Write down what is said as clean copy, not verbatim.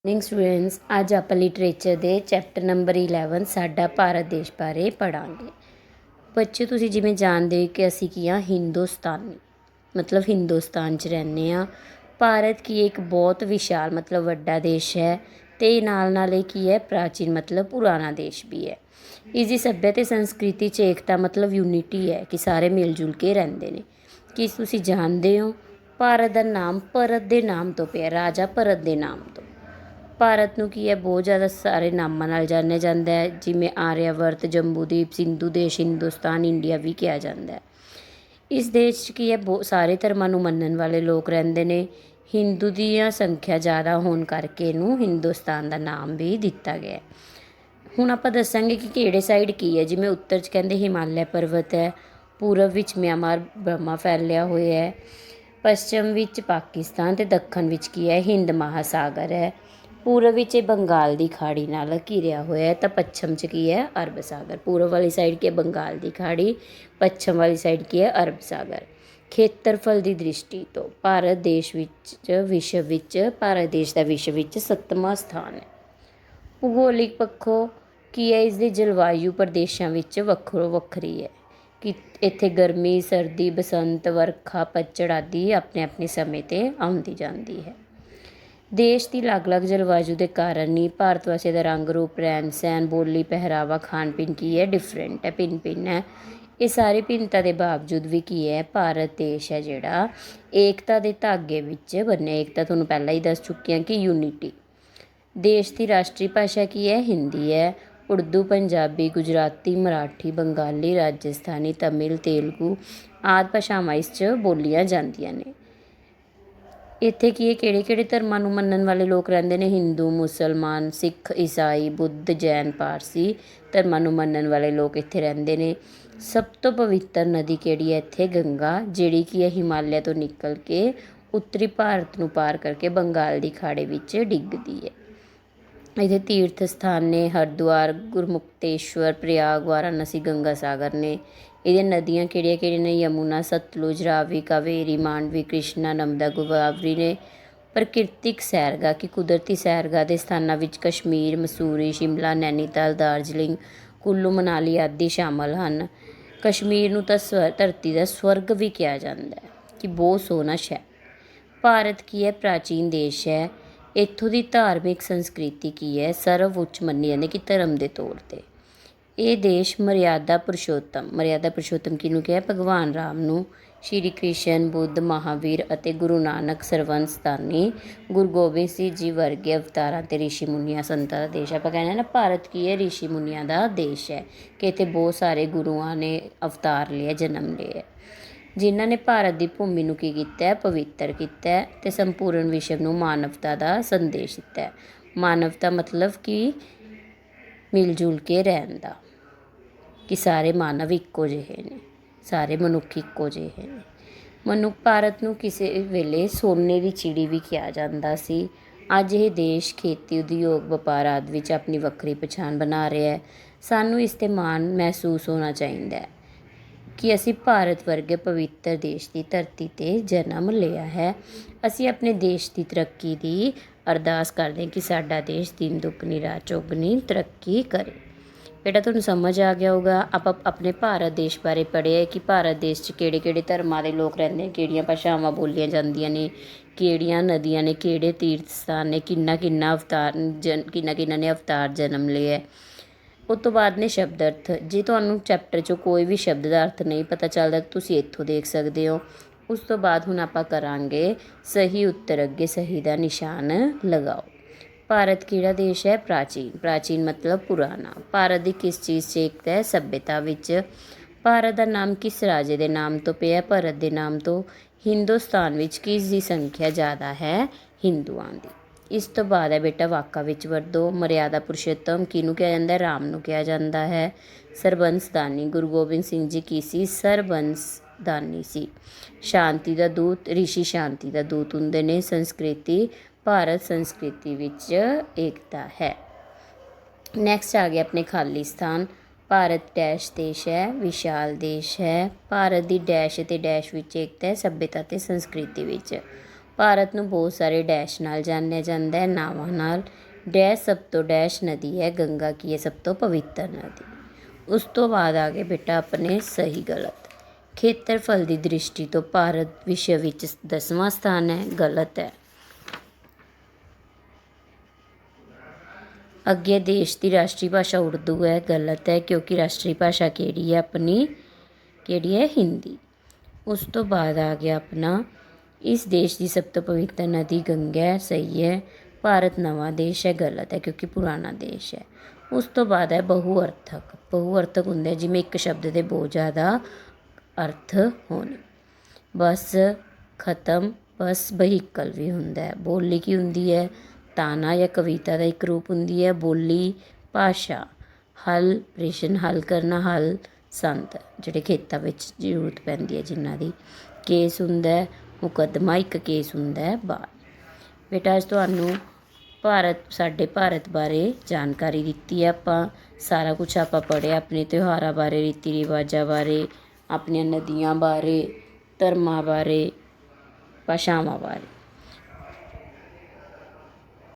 Morning students, ਅੱਜ ਆਪਾਂ literature ਦੇ ਚੈਪਟਰ ਨੰਬਰ 11 ਸਾਡਾ ਭਾਰਤ ਦੇਸ਼ ਬਾਰੇ ਪੜ੍ਹਾਂਗੇ। ਬੱਚੇ, ਤੁਸੀਂ ਜਿਵੇਂ ਜਾਣਦੇ ਹੋ ਕਿ ਅਸੀਂ ਕੀ ਹਾਂ, ਹਿੰਦੁਸਤਾਨੀ, ਮਤਲਬ ਹਿੰਦੁਸਤਾਨ 'ਚ ਰਹਿੰਦੇ ਹਾਂ। ਭਾਰਤ ਕੀ ਇੱਕ ਬਹੁਤ ਵਿਸ਼ਾਲ ਮਤਲਬ ਵੱਡਾ ਦੇਸ਼ ਹੈ ਅਤੇ ਨਾਲ ਨਾਲ ਇਹ ਕੀ ਹੈ, ਪ੍ਰਾਚੀਨ ਮਤਲਬ ਪੁਰਾਣਾ ਦੇਸ਼ ਵੀ ਹੈ। ਇਸ ਦੀ ਸੱਭਿਅਤਾ ਅਤੇ ਸੰਸਕ੍ਰਿਤੀ 'ਚ ਏਕਤਾ ਮਤਲਬ ਯੂਨਿਟੀ ਹੈ ਕਿ ਸਾਰੇ ਮਿਲ ਜੁਲ ਕੇ ਰਹਿੰਦੇ ਨੇ। ਕੀ ਤੁਸੀਂ ਜਾਣਦੇ ਹੋ ਭਾਰਤ ਦਾ ਨਾਮ ਭਰਤ ਦੇ ਨਾਮ ਤੋਂ ਪਿਆ, ਰਾਜਾ ਭਰਤ ਦੇ ਨਾਮ ਤੋਂ। ਭਾਰਤ ਨੂੰ ਕੀ ਹੈ, ਬਹੁਤ ਜ਼ਿਆਦਾ ਸਾਰੇ ਨਾਮਾਂ ਨਾਲ ਜਾਣਿਆ ਜਾਂਦਾ ਹੈ, ਜਿਵੇਂ ਆਰਿਆਵਰਤ, ਜੰਬੂਦੀਪ, ਸਿੰਧੂ ਦੇਸ਼, ਹਿੰਦੁਸਤਾਨ, ਇੰਡੀਆ ਵੀ ਕਿਹਾ ਜਾਂਦਾ ਹੈ। ਇਸ ਦੇਸ਼ 'ਚ ਕੀ ਹੈ, ਬਹੁਤ ਸਾਰੇ ਧਰਮਾਂ ਨੂੰ ਮੰਨਣ ਵਾਲੇ ਲੋਕ ਰਹਿੰਦੇ ਨੇ। ਹਿੰਦੂ ਦੀਆਂ ਸੰਖਿਆ ਜ਼ਿਆਦਾ ਹੋਣ ਕਰਕੇ ਇਹਨੂੰ ਹਿੰਦੁਸਤਾਨ ਦਾ ਨਾਮ ਵੀ ਦਿੱਤਾ ਗਿਆ। ਹੁਣ ਆਪਾਂ ਦੱਸਾਂਗੇ ਕਿ ਕਿਹੜੇ ਸਾਈਡ ਕੀ ਹੈ। ਜਿਵੇਂ ਉੱਤਰ 'ਚ ਕਹਿੰਦੇ ਹਿਮਾਲਿਆ ਪਰਬਤ ਹੈ, ਪੂਰਬ ਵਿੱਚ ਮਿਆਂਮਾਰ ਬਰਮਾ ਫੈਲਿਆ ਹੋਇਆ ਹੈ, ਪੱਛਮ ਵਿੱਚ ਪਾਕਿਸਤਾਨ ਅਤੇ ਦੱਖਣ ਵਿੱਚ ਕੀ ਹੈ, ਹਿੰਦ ਮਹਾਸਾਗਰ ਹੈ। ਪੂਰਬ ਵਿੱਚ ਇਹ ਬੰਗਾਲ ਦੀ ਖਾੜੀ ਨਾਲ ਘਿਰਿਆ ਹੋਇਆ ਹੈ, ਤਾਂ ਪੱਛਮ 'ਚ ਕੀ ਹੈ, ਅਰਬ ਸਾਗਰ। ਪੂਰਬ ਵਾਲੀ ਸਾਈਡ ਕੀ ਹੈ, ਬੰਗਾਲ ਦੀ ਖਾੜੀ, ਪੱਛਮ ਵਾਲੀ ਸਾਈਡ ਕੀ ਹੈ, ਅਰਬ ਸਾਗਰ। ਖੇਤਰਫਲ ਦੀ ਦ੍ਰਿਸ਼ਟੀ ਤੋਂ ਭਾਰਤ ਦੇਸ਼ ਦਾ ਵਿਸ਼ਵ ਵਿੱਚ 7ਵਾਂ ਸਥਾਨ ਹੈ। ਭੂਗੋਲਿਕ ਪੱਖੋਂ ਕੀ ਹੈ, ਇਸ ਦੀ ਜਲਵਾਯੂ ਪ੍ਰਦੇਸ਼ਾਂ ਵਿੱਚ ਵੱਖੋ ਵੱਖਰੀ ਹੈ ਕਿ ਇੱਥੇ ਗਰਮੀ, ਸਰਦੀ, ਬਸੰਤ, ਵਰਖਾ, ਪਤਝੜ ਆਦਿ ਆਪਣੇ ਆਪਣੇ ਸਮੇਂ 'ਤੇ ਆਉਂਦੀ ਜਾਂਦੀ ਹੈ। ਦੇਸ਼ ਦੀ ਅਲੱਗ-ਅਲੱਗ ਜਲਵਾਯੂ ਦੇ ਕਾਰਨ ਹੀ ਭਾਰਤ ਵਾਸੀਆਂ ਦਾ ਰੰਗ ਰੂਪ, ਰਹਿਣ ਸਹਿਣ, ਬੋਲੀ, ਪਹਿਰਾਵਾ, ਖਾਣ ਪੀਣ ਕੀ ਹੈ, ਡਿਫਰੈਂਟ ਹੈ, ਭਿੰਨ ਭਿੰਨ ਹੈ। ਇਹ ਸਾਰੀ ਭਿੰਨਤਾ ਦੇ ਬਾਵਜੂਦ ਵੀ ਕੀ ਹੈ, ਭਾਰਤ ਦੇਸ਼ ਹੈ ਜਿਹੜਾ ਏਕਤਾ ਦੇ ਧਾਗੇ ਵਿੱਚ ਬੰਨਿਆ। ਏਕਤਾ ਤੁਹਾਨੂੰ ਪਹਿਲਾਂ ਹੀ ਦੱਸ ਚੁੱਕੀ ਹਾਂ ਕਿ ਯੂਨਿਟੀ। ਦੇਸ਼ ਦੀ ਰਾਸ਼ਟਰੀ ਭਾਸ਼ਾ ਕੀ ਹੈ, ਹਿੰਦੀ ਹੈ। ਉਰਦੂ, ਪੰਜਾਬੀ, ਗੁਜਰਾਤੀ, ਮਰਾਠੀ, ਬੰਗਾਲੀ, ਰਾਜਸਥਾਨੀ, ਤਮਿਲ, ਤੇਲਗੂ ਆਦਿ ਭਾਸ਼ਾਵਾਂ ਇਸ 'ਚ ਬੋਲੀਆਂ ਜਾਂਦੀਆਂ ਨੇ। ਇੱਥੇ ਕੀ ਹੈ, ਕਿਹੜੇ ਕਿਹੜੇ ਧਰਮਾਂ ਨੂੰ ਮੰਨਣ ਵਾਲੇ ਲੋਕ ਰਹਿੰਦੇ ਨੇ? ਹਿੰਦੂ, ਮੁਸਲਮਾਨ, ਸਿੱਖ, ਈਸਾਈ, ਬੁੱਧ, ਜੈਨ, ਪਾਰਸੀ ਧਰਮਾਂ ਨੂੰ ਮੰਨਣ ਵਾਲੇ ਲੋਕ ਇੱਥੇ ਰਹਿੰਦੇ ਨੇ। ਸਭ ਤੋਂ ਪਵਿੱਤਰ ਨਦੀ ਕਿਹੜੀ ਹੈ ਇੱਥੇ? ਗੰਗਾ, ਜਿਹੜੀ ਕੀ ਹੈ ਹਿਮਾਲਿਆ ਤੋਂ ਨਿਕਲ ਕੇ ਉੱਤਰੀ ਭਾਰਤ ਨੂੰ ਪਾਰ ਕਰਕੇ ਬੰਗਾਲ ਦੀ ਖਾੜੀ ਵਿੱਚ ਡਿੱਗਦੀ ਹੈ। ਇੱਥੇ ਤੀਰਥ ਸਥਾਨ ਨੇ ਹਰਿਦੁਆਰ, ਗੁਰਮੁਕਤੇਸ਼ਵਰ, ਪ੍ਰਯਾਗ, ਵਾਰਾਣਸੀ, ਗੰਗਾ ਸਾਗਰ ਨੇ। ਇਹਦੀਆਂ ਨਦੀਆਂ ਕਿਹੜੀਆਂ ਕਿਹੜੀਆਂ ਨੇ? ਯਮੁਨਾ, ਸਤਲੁਜ, ਰਾਵੀ, ਕਾਵੇਰੀ, ਮਾਂਡਵੀ, ਕ੍ਰਿਸ਼ਨਾ, ਨਰਮਦਾ, ਗੋਦਾਵਰੀ ਨੇ। ਪ੍ਰਕਿਰਤਿਕ ਸੈਰਗਾਹ ਕਿ ਕੁਦਰਤੀ ਸੈਰਗਾਹ ਦੇ ਸਥਾਨਾਂ ਵਿੱਚ ਕਸ਼ਮੀਰ, ਮਸੂਰੀ, ਸ਼ਿਮਲਾ, ਨੈਨੀਤਾਲ, ਦਾਰਜਲਿੰਗ, ਕੁੱਲੂ ਮਨਾਲੀ ਆਦਿ ਸ਼ਾਮਲ ਹਨ। ਕਸ਼ਮੀਰ ਨੂੰ ਤਾਂ ਧਰਤੀ ਦਾ ਸਵਰਗ ਵੀ ਕਿਹਾ ਜਾਂਦਾ ਹੈ ਕਿ ਬਹੁਤ ਸੋਹਣਾ ਸ਼ਹਿਰ। ਭਾਰਤ ਕੀ ਹੈ, ਪ੍ਰਾਚੀਨ ਦੇਸ਼ ਹੈ। ਇੱਥੋਂ ਦੀ ਧਾਰਮਿਕ ਸੰਸਕ੍ਰਿਤੀ ਕੀ ਹੈ, ਸਰਵ ਉੱਚ ਮੰਨੀ ਜਾਂਦੀ ਕਿ ਧਰਮ ਦੇ ਤੌਰ 'ਤੇ। ਇਹ ਦੇਸ਼ ਮਰਿਆਦਾ ਪੁਰਸ਼ੋਤਮ ਕਿਹਨੂੰ ਕਿਹਾ? ਭਗਵਾਨ ਰਾਮ ਨੂੰ। ਸ਼੍ਰੀ ਕ੍ਰਿਸ਼ਨ, ਬੁੱਧ, ਮਹਾਵੀਰ ਅਤੇ ਗੁਰੂ ਨਾਨਕ ਸਰਵੰਸਦਾਨੀ, ਗੁਰੂ ਗੋਬਿੰਦ ਸਿੰਘ ਜੀ ਵਰਗੇ ਅਵਤਾਰਾਂ ਅਤੇ ਰਿਸ਼ੀ ਮੁਨੀਆਂ ਸੰਤਾਂ ਦਾ ਦੇਸ਼। ਆਪਾਂ ਕਹਿੰਦੇ ਨਾ ਭਾਰਤ ਕੀ ਹੈ, ਰਿਸ਼ੀ ਮੁਨੀਆਂ ਦਾ ਦੇਸ਼ ਹੈ ਕਿ ਇੱਥੇ ਬਹੁਤ ਸਾਰੇ ਗੁਰੂਆਂ ਨੇ ਅਵਤਾਰ ਲਿਆ, ਜਨਮ ਲਿਆ, ਜਿਨ੍ਹਾਂ ਨੇ ਭਾਰਤ ਦੀ ਭੂਮੀ ਨੂੰ ਕੀ ਕੀਤਾ, ਪਵਿੱਤਰ ਕੀਤਾ ਅਤੇ ਸੰਪੂਰਨ ਵਿਸ਼ਵ ਨੂੰ ਮਾਨਵਤਾ ਦਾ ਸੰਦੇਸ਼ ਦਿੱਤਾ ਹੈ। ਮਾਨਵਤਾ ਮਤਲਬ ਕਿ ਮਿਲ ਜੁਲ ਕੇ ਰਹਿਣ ਦਾ, ਕਿ ਸਾਰੇ ਮਾਨਵ ਇੱਕੋ ਜਿਹੇ ਨੇ, ਸਾਰੇ ਮਨੁੱਖ ਇੱਕੋ ਜਿਹੇ ਨੇ। ਭਾਰਤ ਨੂੰ ਕਿਸੇ ਵੇਲੇ ਸੋਨੇ ਦੀ ਚਿੜੀ ਵੀ ਕਿਹਾ ਜਾਂਦਾ ਸੀ। ਅੱਜ ਇਹ ਦੇਸ਼ ਖੇਤੀ, ਉਦਯੋਗ, ਵਪਾਰ ਆਦਿ ਵਿੱਚ ਆਪਣੀ ਵੱਖਰੀ ਪਛਾਣ ਬਣਾ ਰਿਹਾ ਹੈ। ਸਾਨੂੰ ਇਸ 'ਤੇ ਮਾਣ ਮਹਿਸੂਸ ਹੋਣਾ ਚਾਹੀਦਾ ਹੈ ਕਿ ਅਸੀਂ ਭਾਰਤ ਵਰਗੇ ਪਵਿੱਤਰ ਦੇਸ਼ ਦੀ ਧਰਤੀ 'ਤੇ ਜਨਮ ਲਿਆ ਹੈ। ਅਸੀਂ ਆਪਣੇ ਦੇਸ਼ ਦੀ ਤਰੱਕੀ ਦੀ ਅਰਦਾਸ ਕਰਦੇ ਹਾਂ ਕਿ ਸਾਡਾ ਦੇਸ਼ ਦਿਨ ਦੁੱਗਣੀ ਰਾਤ ਚੌਗੁਣੀ ਤਰੱਕੀ ਕਰੇ। ਬੇਟਾ, ਤੁਹਾਨੂੰ ਸਮਝ ਆ ਗਿਆ ਹੋਊਗਾ। ਆਪਾਂ ਆਪਣੇ ਭਾਰਤ ਦੇਸ਼ ਬਾਰੇ ਪੜ੍ਹਿਆ ਕਿ ਭਾਰਤ ਦੇਸ਼ 'ਚ ਕਿਹੜੇ ਕਿਹੜੇ ਧਰਮਾਂ ਦੇ ਲੋਕ ਰਹਿੰਦੇ ਨੇ, ਕਿਹੜੀਆਂ ਭਾਸ਼ਾਵਾਂ ਬੋਲੀਆਂ ਜਾਂਦੀਆਂ ਨੇ, ਕਿਹੜੀਆਂ ਨਦੀਆਂ ਨੇ, ਕਿਹੜੇ ਤੀਰਥ ਸਥਾਨ ਨੇ, ਕਿੰਨਾ ਕਿੰਨਾ ਨੇ ਅਵਤਾਰ ਜਨਮ ਲਿਆ। ਉਸ ਤੋਂ ਬਾਅਦ ਨੇ ਸ਼ਬਦ ਅਰਥ। ਜੇ ਤੁਹਾਨੂੰ ਚੈਪਟਰ 'ਚੋਂ ਕੋਈ ਵੀ ਸ਼ਬਦ ਦਾ ਅਰਥ ਨਹੀਂ ਪਤਾ ਚੱਲਦਾ, ਤੁਸੀਂ ਇੱਥੋਂ ਦੇਖ ਸਕਦੇ ਹੋ। ਉਸ ਤੋਂ ਬਾਅਦ ਹੁਣ ਆਪਾਂ ਕਰਾਂਗੇ ਸਹੀ ਉੱਤਰ। ਅੱਗੇ ਸਹੀ ਦਾ ਨਿਸ਼ਾਨ ਲਗਾਓ। ਭਾਰਤ ਕਿਹੜਾ ਦੇਸ਼ ਹੈ? ਪ੍ਰਾਚੀਨ ਮਤਲਬ ਪੁਰਾਣਾ। ਭਾਰਤ ਦੀ ਕਿਸ ਚੀਜ਼ 'ਚ ਏਕਤਾ ਹੈ? ਸੱਭਿਅਤਾ ਵਿੱਚ। ਭਾਰਤ ਦਾ ਨਾਮ ਕਿਸ ਰਾਜੇ ਦੇ ਨਾਮ ਤੋਂ ਪਿਆ? ਭਰਤ ਦੇ ਨਾਮ ਤੋਂ। ਹਿੰਦੁਸਤਾਨ ਵਿੱਚ ਕਿਸ ਦੀ ਸੰਖਿਆ ਜ਼ਿਆਦਾ ਹੈ? ਹਿੰਦੂਆਂ ਦੀ। ਇਸ ਤੋਂ ਬਾਅਦ ਹੈ ਬੇਟਾ ਵਾਕਾਂ ਵਿੱਚ ਵਰਤੋ। ਮਰਿਆਦਾ ਪੁਰਸ਼ੋਤਮ ਕਿਹਨੂੰ ਕਿਹਾ ਜਾਂਦਾ? ਰਾਮ ਨੂੰ ਕਿਹਾ ਜਾਂਦਾ ਹੈ। ਸਰਬੰਸਦਾਨੀ, ਗੁਰੂ ਗੋਬਿੰਦ ਸਿੰਘ ਜੀ ਕੀ ਸੀ? ਸਰਬੰਸਦਾਨੀ ਸੀ। ਸ਼ਾਂਤੀ ਦਾ ਦੂਤ, ਰਿਸ਼ੀ ਸ਼ਾਂਤੀ ਦਾ ਦੂਤ ਹੁੰਦੇ ਨੇ। ਸੰਸਕ੍ਰਿਤੀ, ਭਾਰਤ ਸੰਸਕ੍ਰਿਤੀ ਵਿੱਚ ਏਕਤਾ ਹੈ। ਨੈਕਸਟ ਆ ਗਿਆ ਆਪਣੇ ਖਾਲੀ ਸਥਾਨ। ਭਾਰਤ ਡੈਸ਼ ਦੇਸ਼ ਹੈ, ਵਿਸ਼ਾਲ ਦੇਸ਼ ਹੈ। ਭਾਰਤ ਦੀ ਡੈਸ਼ ਅਤੇ ਡੈਸ਼ ਵਿੱਚ ਏਕਤਾ ਹੈ, ਸੱਭਿਅਤਾ ਅਤੇ ਸੰਸਕ੍ਰਿਤੀ ਵਿੱਚ। ਭਾਰਤ ਨੂੰ ਬਹੁਤ ਸਾਰੇ ਡੈਸ਼ ਨਾਲ ਜਾਣਿਆ ਜਾਂਦਾ ਹੈ, ਨਾਵਾਂ ਨਾਲ। ਡੈਸ਼ ਸਭ ਤੋਂ ਡੈਸ਼ ਨਦੀ ਹੈ, ਗੰਗਾ ਕੀ ਹੈ ਸਭ ਤੋਂ ਪਵਿੱਤਰ ਨਦੀ। ਉਸ ਤੋਂ ਬਾਅਦ ਆ ਗਏ ਬੇਟਾ ਆਪਣੇ ਸਹੀ ਗਲਤ। ਖੇਤਰਫਲ ਦੀ ਦ੍ਰਿਸ਼ਟੀ ਤੋਂ ਭਾਰਤ ਵਿਸ਼ਵ ਵਿੱਚ 10ਵਾਂ ਸਥਾਨ ਹੈ, ਗਲਤ ਹੈ। ਅੱਗੇ ਦੇਸ਼ ਦੀ ਰਾਸ਼ਟਰੀ ਭਾਸ਼ਾ ਉਰਦੂ ਹੈ, ਗਲਤ ਹੈ, ਕਿਉਂਕਿ ਰਾਸ਼ਟਰੀ ਭਾਸ਼ਾ ਕਿਹੜੀ ਹੈ ਆਪਣੀ, ਕਿਹੜੀ ਹੈ, ਹਿੰਦੀ। ਉਸ ਤੋਂ ਬਾਅਦ ਆ ਗਿਆ ਆਪਣਾ ਇਸ ਦੇਸ਼ ਦੀ ਸਭ ਤੋਂ ਪਵਿੱਤਰ ਨਦੀ ਗੰਗਾ ਹੈ, ਸਹੀ ਹੈ। ਭਾਰਤ ਨਵਾਂ ਦੇਸ਼ ਹੈ, ਗਲਤ ਹੈ, ਕਿਉਂਕਿ ਪੁਰਾਣਾ ਦੇਸ਼ ਹੈ। ਉਸ ਤੋਂ ਬਾਅਦ ਹੈ ਬਹੁਅਰਥਕ। ਬਹੁਅਰਥਕ ਹੁੰਦੇ ਜਿਵੇਂ ਇੱਕ ਸ਼ਬਦ ਦੇ ਬਹੁਤ ਜ਼ਿਆਦਾ ਅਰਥ ਹੋਣ। ਬਸ, ਖਤਮ, ਬਸ, ਵਹੀਕਲ ਵੀ ਹੁੰਦਾ ਹੈ। ਬੋਲੀ ਕੀ ਹੁੰਦੀ ਹੈ, ਤਾਣਾ ਜਾਂ ਕਵਿਤਾ ਦਾ ਇੱਕ ਰੂਪ ਹੁੰਦੀ ਹੈ। ਬੋਲੀ ਭਾਸ਼ਾ। ਹਲ, ਪ੍ਰਸ਼ਨ ਹੱਲ ਕਰਨਾ। ਹਲ, ਸੰਤ ਜਿਹੜੇ ਖੇਤਾਂ ਵਿੱਚ ਜ਼ਰੂਰਤ ਪੈਂਦੀ ਹੈ ਜਿਨ੍ਹਾਂ ਦੀ। ਕੇਸ ਹੁੰਦਾ ਹੈ ਮੁਕੱਦਮਾ, ਇੱਕ ਕੇਸ ਹੁੰਦਾ ਹੈ ਬਾਲ। ਬੇਟਾ ਅੱਜ ਤੁਹਾਨੂੰ ਸਾਡੇ ਭਾਰਤ ਬਾਰੇ ਜਾਣਕਾਰੀ ਦਿੱਤੀ ਹੈ ਆਪਾਂ। ਸਾਰਾ ਕੁਛ ਆਪਾਂ ਪੜ੍ਹਿਆ, ਆਪਣੇ ਤਿਉਹਾਰਾਂ ਬਾਰੇ, ਰੀਤੀ ਰਿਵਾਜਾਂ ਬਾਰੇ, ਆਪਣੀਆਂ ਨਦੀਆਂ ਬਾਰੇ, ਧਰਮਾਂ ਬਾਰੇ, ਭਾਸ਼ਾਵਾਂ ਬਾਰੇ।